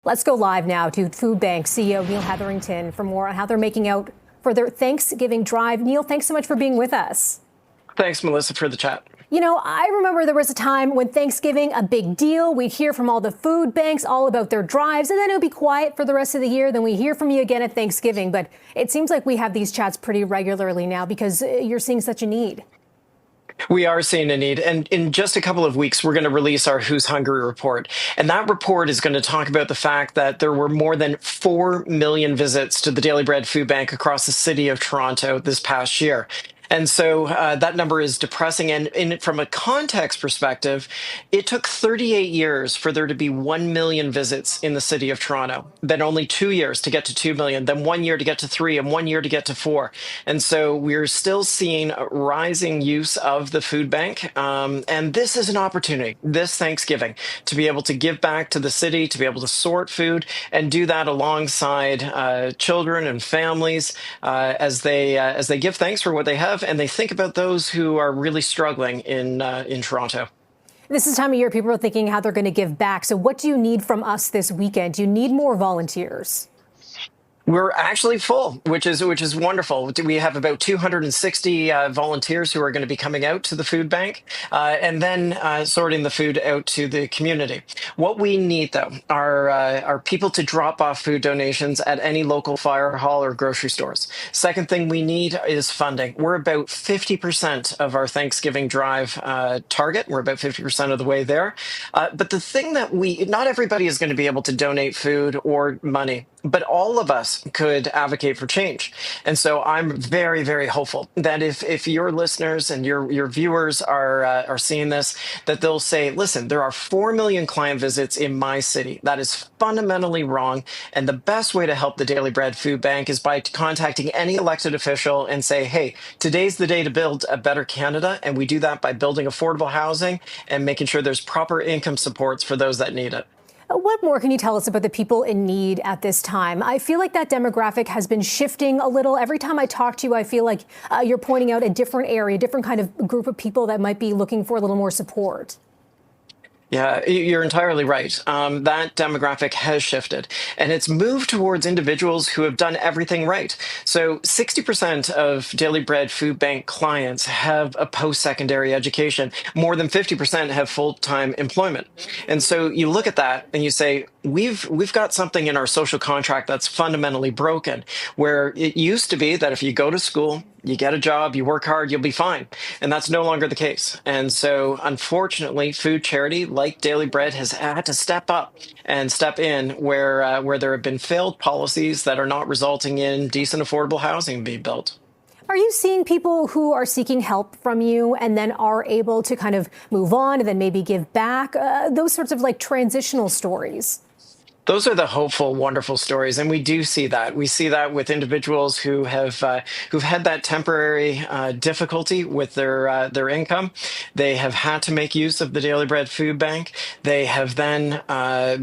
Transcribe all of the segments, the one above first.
Let's go live now to Food Bank CEO Neil Hetherington for more on how they're making out for their Thanksgiving drive. Neil, thanks so much for being with us. Thanks, Melissa, for the chat. You know, I remember there was a time when Thanksgiving, a big deal. We'd hear from all the food banks all about their drives, and then it would be quiet for the rest of the year. Then we hear from you again at Thanksgiving. But it seems like we have these chats pretty regularly now because you're seeing such a need. We are seeing a need. And in just a couple of weeks, we're going to release our Who's Hungry report. And that report is going to talk about the fact that there were more than 4 million visits to the Daily Bread Food Bank across the city of Toronto this past year. And so that number is depressing. And from a context perspective, it took 38 years for there to be 1 million visits in the city of Toronto, then only 2 years to get to 2 million, then 1 year to get to 3, and 1 year to get to 4. And so we're still seeing a rising use of the food bank. And this is an opportunity this Thanksgiving to be able to give back to the city, to be able to sort food and do that alongside children and families as they give thanks for what they have. And they think about those who are really struggling in Toronto. This is the time of year people are thinking how they're going to give back. So what do you need from us this weekend? Do you need more volunteers? We're actually full, which is wonderful. We have about 260 volunteers who are going to be coming out to the food bank and then sorting the food out to the community. What we need, though, are people to drop off food donations at any local fire hall or grocery stores. Second thing we need is funding. We're about 50% of our Thanksgiving drive target. We're about 50% of the way there. But the thing that not everybody is going to be able to donate food or money, but all of us could advocate for change. And so I'm very, very hopeful that if your listeners and your viewers are seeing this, that they'll say, listen, there are 4 million client visits in my city. That is fundamentally wrong. And the best way to help the Daily Bread Food Bank is by contacting any elected official and say, hey, today's the day to build a better Canada. And we do that by building affordable housing and making sure there's proper income supports for those that need it. What more can you tell us about the people in need at this time? I feel like that demographic has been shifting a little. Every time I talk to you, I feel like you're pointing out a different area, a different kind of group of people that might be looking for a little more support. Yeah, you're entirely right. That demographic has shifted, and it's moved towards individuals who have done everything right. So 60% of Daily Bread Food Bank clients have a post-secondary education. More than 50% have full-time employment. And so you look at that and you say, we've got something in our social contract that's fundamentally broken, where it used to be that if you go to school, you get a job, you work hard, you'll be fine. And that's no longer the case. And so, unfortunately, food charity like Daily Bread has had to step up and step in where there have been failed policies that are not resulting in decent, affordable housing being built. Are you seeing people who are seeking help from you and then are able to kind of move on and then maybe give back? Those sorts of like transitional stories? Those are the hopeful, wonderful stories, and we do see that. We see that with individuals who've had that temporary difficulty with their income. They have had to make use of the Daily Bread Food Bank. They have then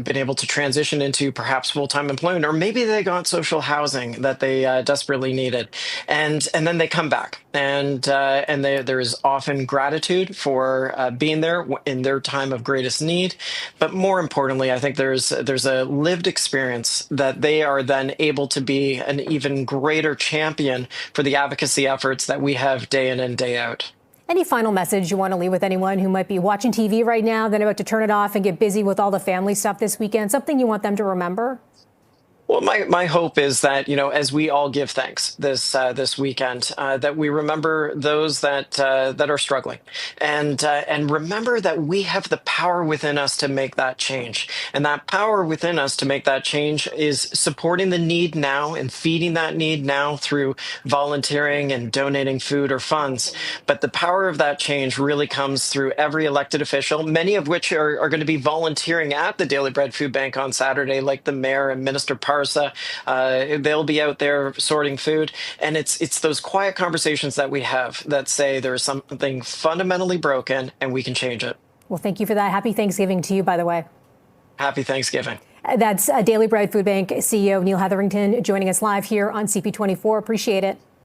been able to transition into perhaps full-time employment, or maybe they got social housing that they desperately needed, and then they come back, and there is often gratitude for being there in their time of greatest need. But more importantly, I think there's a lived experience that they are then able to be an even greater champion for the advocacy efforts that we have day in and day out. Any final message you want to leave with anyone who might be watching TV right now, then about to turn it off and get busy with all the family stuff this weekend? Something you want them to remember? Well, my hope is that, as we all give thanks this weekend, that we remember those that are struggling, and remember that we have the power within us to make that change. And that power within us to make that change is supporting the need now and feeding that need now through volunteering and donating food or funds. But the power of that change really comes through every elected official, many of which are going to be volunteering at the Daily Bread Food Bank on Saturday, like the mayor and Minister Parsa. They'll be out there sorting food. And it's those quiet conversations that we have that say there is something fundamentally broken and we can change it. Well, thank you for that. Happy Thanksgiving to you, by the way. Happy Thanksgiving. That's Daily Bread Food Bank CEO Neil Hetherington joining us live here on CP24. Appreciate it.